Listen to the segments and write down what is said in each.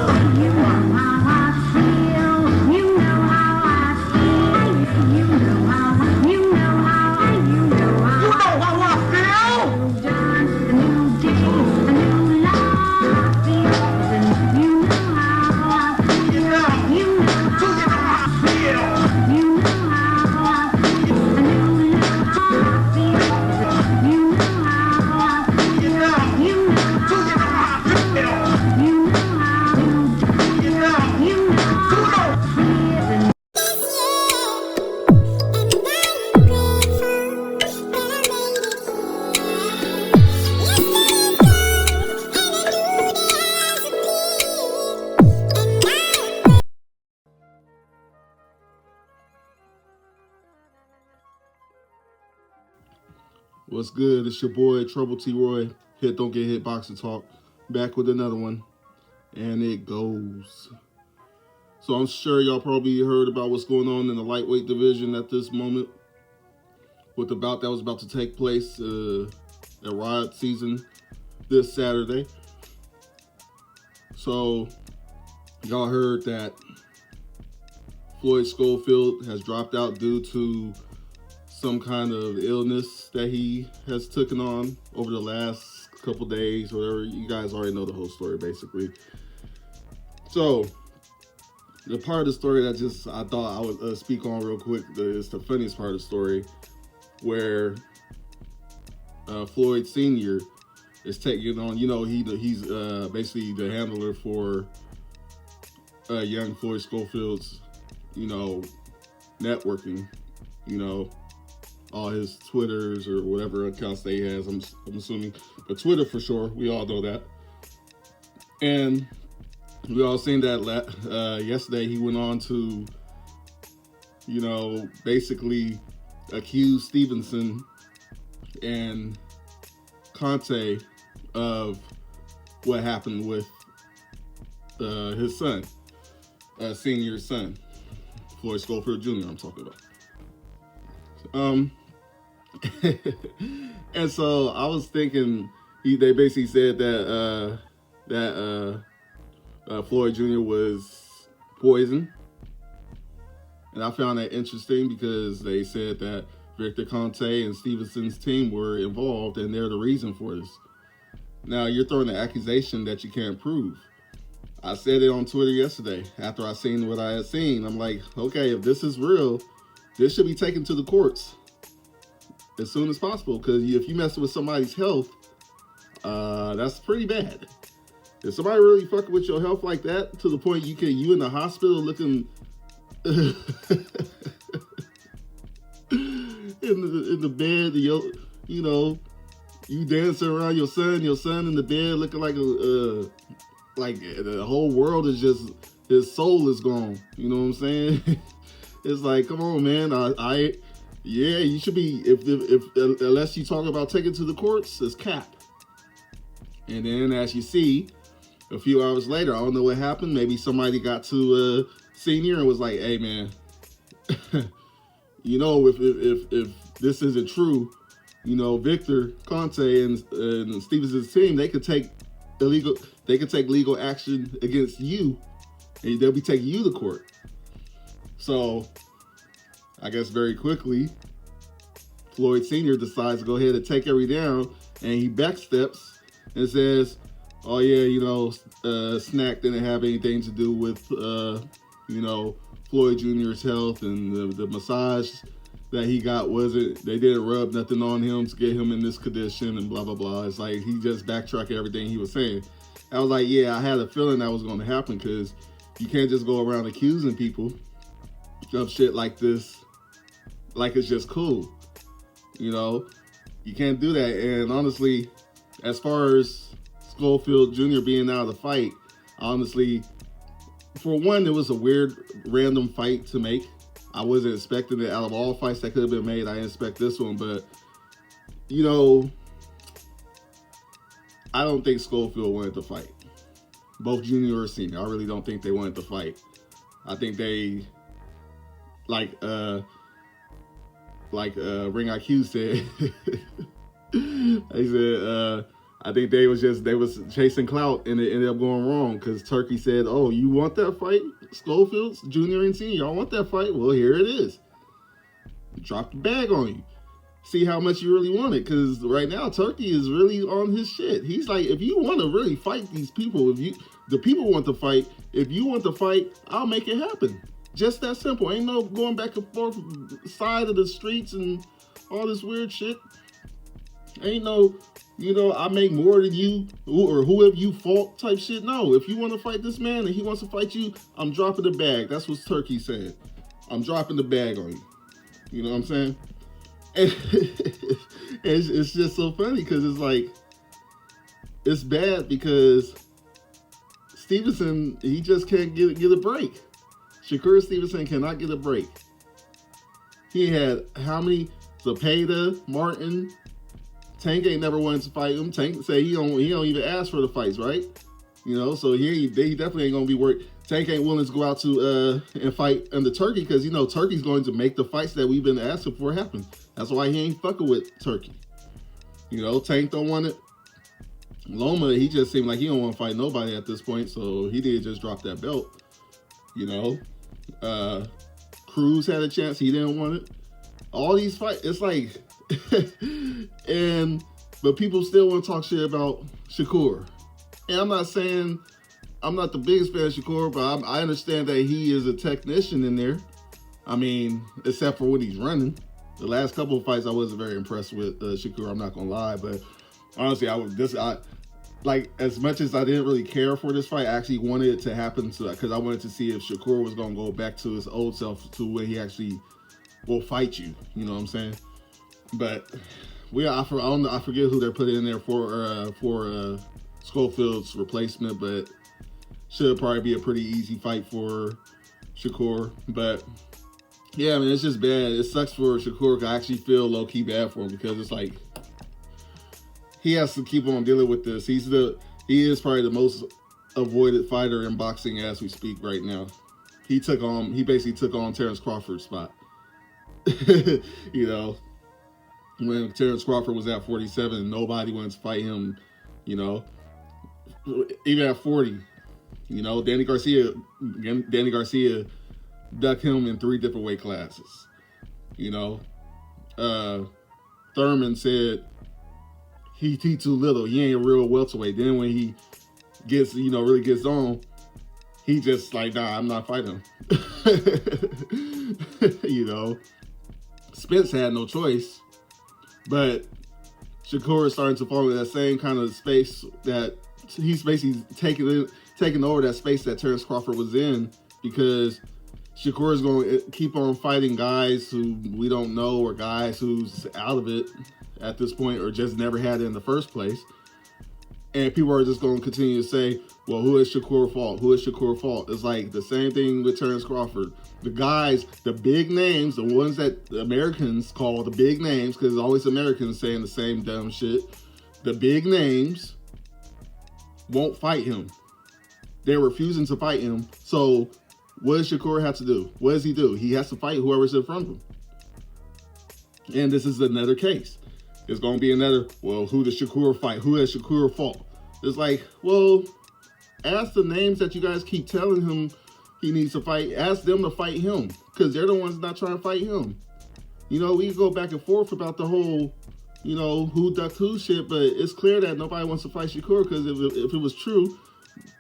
You know how I feel. You know how I feel. You know how I you know how I you know how I feel. Just a new day, a new life begins. You know how I feel. You know how I feel. You know how I feel. A new life begins. You know how I feel. You know how I feel. You know What's good? It's your boy Trouble T Roy. Hit Don't Get Hit Boxing Talk. Back with another one. And it goes. So I'm sure y'all probably heard about what's going on in the lightweight division at this moment. With the bout that was about to take place at Riot season this Saturday. So y'all heard that Floyd Schofield has dropped out due to some kind of illness that he has taken on over the last couple days, whatever. You guys already know the whole story, basically. So, the part of the story that I thought I would speak on real quick is the funniest part of the story, where Floyd Sr. is taking on, he's basically the handler for young Floyd Schofield's, networking, all his Twitters or whatever accounts that he has, I'm assuming. But Twitter for sure, we all know that. And we all seen that yesterday he went on to, basically accuse Stevenson and Conte of what happened with his son, senior son, Floyd Schofield Jr. I'm talking about. And so I was thinking, they basically said that Floyd Jr. was poisoned, and I found that interesting because they said that Victor Conte and Stevenson's team were involved, and they're the reason for this. Now you're throwing an accusation that you can't prove. I said it on Twitter yesterday after I seen what I had seen. I'm like, okay, if this is real, this should be taken to the courts as soon as possible, because if you mess with somebody's health, that's pretty bad. If somebody really fucking with your health like that to the point you in the hospital looking in the bed, you dancing around your son in the bed looking like like the whole world is just, his soul is gone. You know what I'm saying? It's like, come on, man. Yeah, you should be, if unless you talk about taking to the courts, it's cap. And then as you see, a few hours later, I don't know what happened. Maybe somebody got to Senior and was like, hey, man, if this isn't true, Victor Conte and Stevenson's team, they could take legal action against you, and they'll be taking you to court. So I guess very quickly, Floyd Sr. decides to go ahead and take everything down, and he backsteps and says, oh yeah, Snack didn't have anything to do with, Floyd Jr.'s health, and the massage that he got they didn't rub nothing on him to get him in this condition, and blah, blah, blah. It's like he just backtracked everything he was saying. I was like, yeah, I had a feeling that was going to happen, because you can't just go around accusing people of shit like this, like it's just cool. You can't do that. And honestly, as far as Schofield Jr. being out of the fight, honestly, for one, it was a weird, random fight to make. I wasn't expecting it. Out of all fights that could have been made, I didn't expect this one. But, I don't think Schofield wanted to fight. Both junior or senior. I really don't think they wanted to fight. I think they, like Ring IQ said, they said, I think they was chasing clout, and it ended up going wrong because Turkey said, "Oh, you want that fight, Schofield, Junior and Senior? Y'all want that fight? Well, here it is. Drop the bag on you. See how much you really want it, because right now Turkey is really on his shit. He's like, if you want to really fight these people, the people want to fight. If you want to fight, I'll make it happen. Just that simple. Ain't no going back and forth side of the streets and all this weird shit. Ain't no, I make more than you or whoever you fought type shit. No, if you want to fight this man and he wants to fight you, I'm dropping the bag. That's what Turkey said. I'm dropping the bag on you. You know what I'm saying? And it's just so funny because it's like, it's bad because Stevenson, he just can't get a break. Shakur Stevenson cannot get a break. He had how many? Zepeda, Martin. Tank ain't never wanted to fight him. Tank say he don't even ask for the fights, right? So he definitely ain't gonna be worried. Tank ain't willing to go out to and fight under Turkey because Turkey's going to make the fights that we've been asking for happen. That's why he ain't fucking with Turkey. Tank don't want it. Loma, he just seemed like he don't want to fight nobody at this point, so he did just drop that belt. Cruz had a chance, he didn't want it. All these fights, it's like, but people still want to talk shit about Shakur. And I'm not saying I'm not the biggest fan of Shakur, but I understand that he is a technician in there. I mean, except for when he's running. The last couple of fights, I wasn't very impressed with Shakur. I'm not gonna lie, but honestly, like as much as I didn't really care for this fight, I actually wanted it to happen because I wanted to see if Shakur was gonna go back to his old self to where he actually will fight you. You know what I'm saying? But I forget who they're putting in there for Schofield's replacement, but should probably be a pretty easy fight for Shakur. But yeah, I mean, it's just bad. It sucks for Shakur. I actually feel low-key bad for him because it's like he has to keep on dealing with this. He is probably the most avoided fighter in boxing as we speak right now. He basically took on Terrence Crawford's spot. When Terrence Crawford was at 47, nobody wanted to fight him, even at 40. Danny Garcia ducked him in 3 different weight classes. Thurman said he too little. He ain't a real welterweight. Then when he gets, really gets on, he just like, nah, I'm not fighting him. Spence had no choice, but Shakur is starting to fall into that same kind of space that he's basically taking over that space that Terrence Crawford was in, because Shakur is going to keep on fighting guys who we don't know, or guys who's out of it at this point, or just never had it in the first place. And people are just going to continue to say, well, who is Shakur fault? Who is Shakur fault? It's like the same thing with Terrence Crawford. The guys, the big names, the ones that the Americans call the big names, because it's always Americans saying the same dumb shit. The big names won't fight him. They're refusing to fight him. So what does Shakur have to do? What does he do? He has to fight whoever's in front of him. And this is another case. It's going to be another, well, who does Shakur fight? Who has Shakur fought? It's like, well, ask the names that you guys keep telling him he needs to fight. Ask them to fight him, because they're the ones not trying to fight him. We go back and forth about the whole, who ducked who shit, but it's clear that nobody wants to fight Shakur, because if it was true,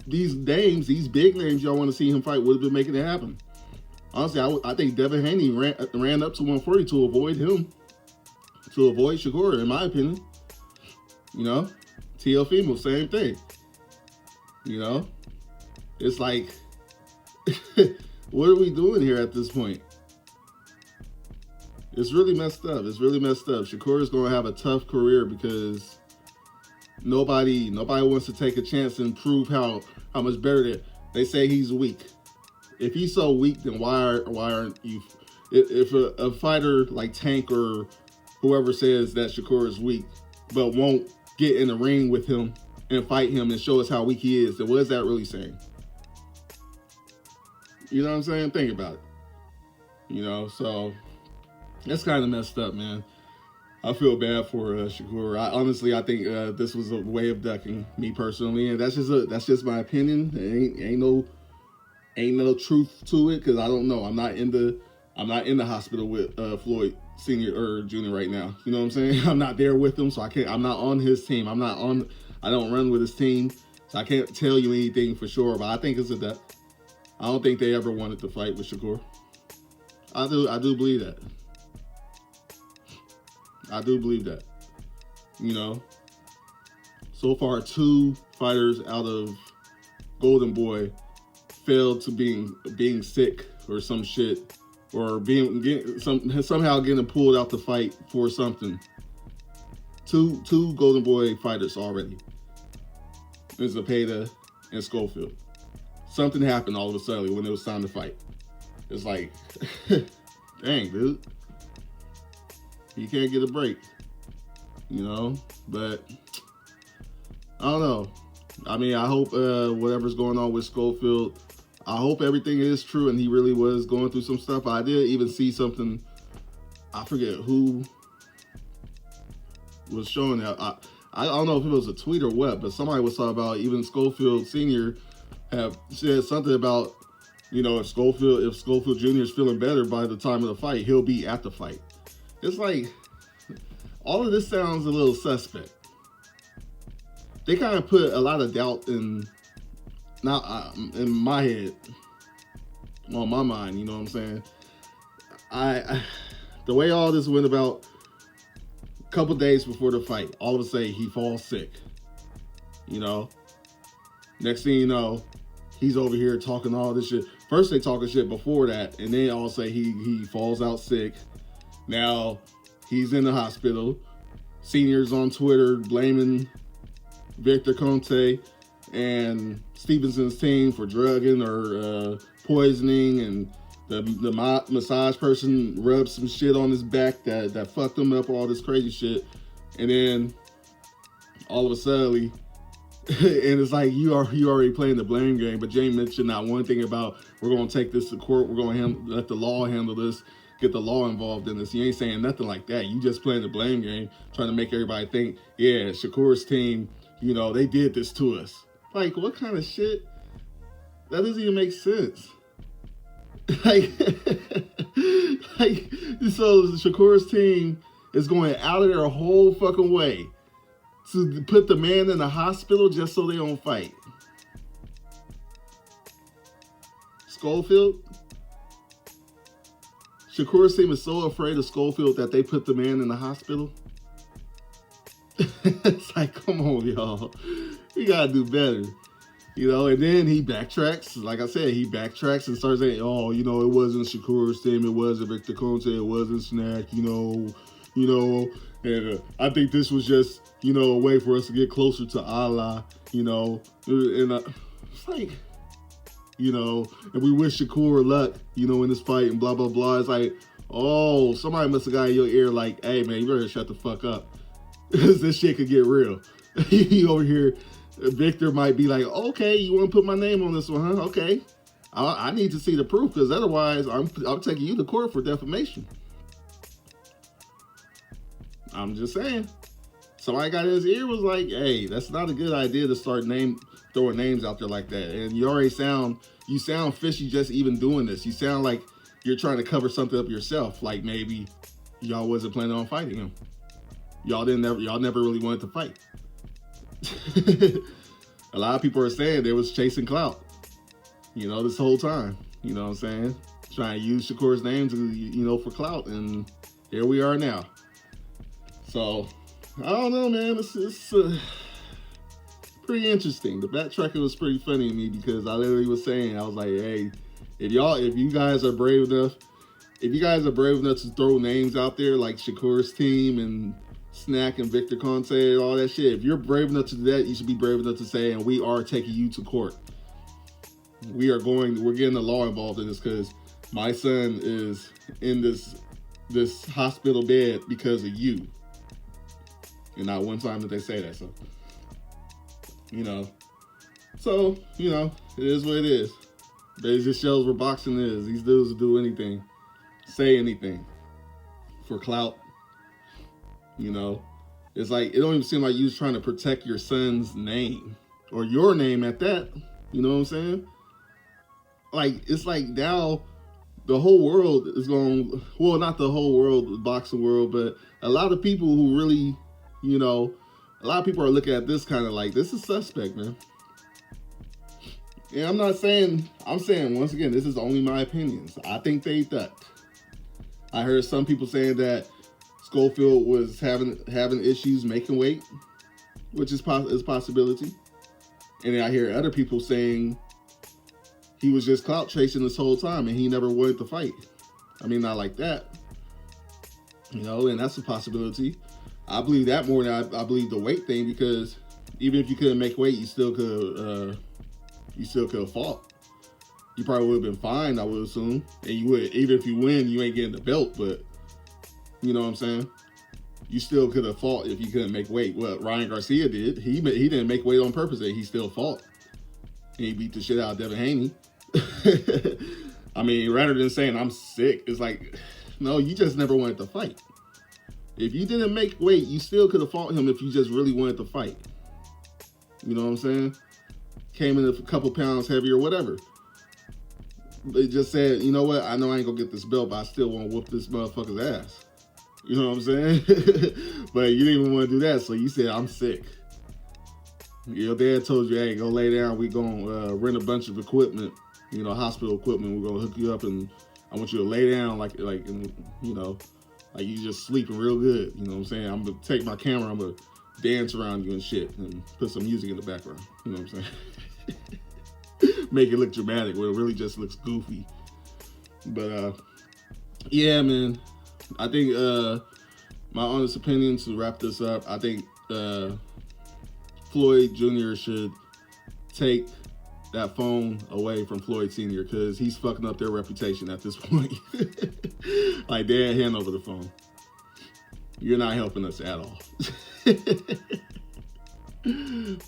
these names, these big names y'all want to see him fight would have been making it happen. Honestly, I think Devin Haney ran up to 140 to avoid him. To avoid Shakur, in my opinion. Teofimo, same thing. It's like, what are we doing here at this point? It's really messed up. Shakur is going to have a tough career because nobody wants to take a chance and prove how much better they say he's weak. If he's so weak, then why aren't you? If a fighter like Tank or whoever says that Shakur is weak, but won't get in the ring with him and fight him and show us how weak he is, then what is that really saying? You know what I'm saying? Think about it. So that's kind of messed up, man. I feel bad for Shakur. I think this was a way of ducking, me personally, and that's just my opinion. Ain't no truth to it because I don't know. I'm not in the hospital with Floyd Senior or Junior right now. You know what I'm saying? I'm not there with him, so I can't. I'm not on his team. I don't run with his team, so I can't tell you anything for sure. But I think it's a duck. I don't think they ever wanted to fight with Shakur. I do believe that. I do believe that. You know, so far 2 fighters out of Golden Boy failed to being sick or some shit, or somehow getting pulled out the fight for something. Two Golden Boy fighters already. There's Zepeda and Schofield. Something happened all of a sudden when it was time to fight. It's like, dang, dude. You can't get a break, you know? But, I don't know. I mean, I hope whatever's going on with Schofield, I hope everything is true and he really was going through some stuff. I did even see something, I forget who was showing that. I don't know if it was a tweet or what, but somebody was talking about even Schofield Sr. have said something about, you know, if Schofield Jr. is feeling better by the time of the fight, he'll be at the fight. It's like, all of this sounds a little suspect. They kind of put a lot of doubt in my head, on my mind, you know what I'm saying? The way all this went about, a couple days before the fight, all of a sudden he falls sick, you know? Next thing you know, he's over here talking all this shit. First they talking shit before that, and then all say he falls out sick. Now, he's in the hospital. Senior's on Twitter blaming Victor Conte and Stevenson's team for drugging or poisoning, and the massage person rubbed some shit on his back that fucked him up, all this crazy shit. And then, all of a sudden, and it's like you already playing the blame game, but Jane mentioned not one thing about we're going to take this to court, we're going to let the law handle this, get the law involved in this. You ain't saying nothing like that. You just playing the blame game, trying to make everybody think, yeah, Shakur's team, you know, they did this to us. Like, what kind of shit? That doesn't even make sense. like, so Shakur's team is going out of their whole fucking way to put the man in the hospital just so they don't fight. Schofield? Shakur's team is so afraid of Schofield that they put the man in the hospital. It's like, come on, y'all. We gotta do better. You know, and then he backtracks. Like I said, he backtracks and starts saying, oh, you know, it wasn't Shakur's team, it wasn't Victor Conte, it wasn't Snack, you know, and I think this was just, you know, a way for us to get closer to Allah, you know, and it's like, you know, and we wish Shakur luck, you know, in this fight and blah, blah, blah. It's like, oh, somebody must have got in your ear like, hey, man, you better shut the fuck up. Because this shit could get real. You over here, Victor might be like, okay, you want to put my name on this one, huh? Okay. I need to see the proof because otherwise I'm taking you to court for defamation. I'm just saying. Somebody got in his ear was like, hey, that's not a good idea to start throwing names out there like that. And you sound fishy just even doing this. You sound like you're trying to cover something up yourself. Like maybe y'all wasn't planning on fighting him. Y'all never really wanted to fight. A lot of people are saying they was chasing clout, you know, this whole time. You know what I'm saying? Trying to use Shakur's name to, you know, for clout, and here we are now. So, I don't know, man. It's pretty interesting. The backtracking was pretty funny to me because I literally was saying, I was like, hey, if you guys are brave enough to throw names out there like Shakur's team and Snack and Victor Conte and all that shit, if you're brave enough to do that, you should be brave enough to say, and we are taking you to court. We're getting the law involved in this because my son is in this hospital bed because of you. And not one time did they say that, so, you know. So, you know, it is what it is. But it just shows where boxing is. These dudes will do anything, say anything for clout. You know, it's like it don't even seem like you was trying to protect your son's name or your name at that. You know what I'm saying? Like it's like now the whole world is going. Well, not the whole world, the boxing world, but a lot of people who really, you know, a lot of people are looking at this kind of like this is suspect, man. And I'm not saying. I'm saying once again, this is only my opinions. I think they ducked. I heard some people saying that Schofield was having issues making weight, which is a possibility. And then I hear other people saying he was just clout chasing this whole time and he never wanted to fight. I mean, not like that. You know, and that's a possibility. I believe that more than I believe the weight thing, because even if you couldn't make weight, you still could have fought. You probably would have been fine, I would assume. And you would, even if you win, you ain't getting the belt, but you know what I'm saying? You still could have fought if you couldn't make weight. What Ryan Garcia did, he didn't make weight on purpose, and he still fought. And he beat the shit out of Devin Haney. I mean, rather than saying I'm sick, it's like, no, you just never wanted to fight. If you didn't make weight, you still could have fought him if you just really wanted to fight. You know what I'm saying? Came in a couple pounds heavier, whatever. They just said, you know what? I know I ain't gonna get this belt, but I still want to whoop this motherfucker's ass. You know what I'm saying? But you didn't even want to do that, so you said, I'm sick. Your dad told you, hey, go lay down. We're going to rent a bunch of equipment, you know, hospital equipment. We're going to hook you up, and I want you to lay down like you know, like you just sleeping real good. You know what I'm saying? I'm going to take my camera. I'm going to dance around you and shit and put some music in the background. You know what I'm saying? Make it look dramatic where it really just looks goofy. But, yeah, man. I think my honest opinion, to wrap this up, I think Floyd Jr. should take that phone away from Floyd Sr. because he's fucking up their reputation at this point. Like, Dad, hand over the phone. You're not helping us at all.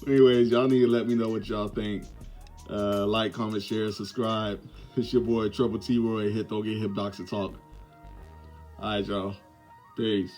Anyways, y'all need to let me know what y'all think. Like, comment, share, subscribe. It's your boy, Trouble T-Roy. Don't get hip, docs, and talk. All right, y'all. Peace.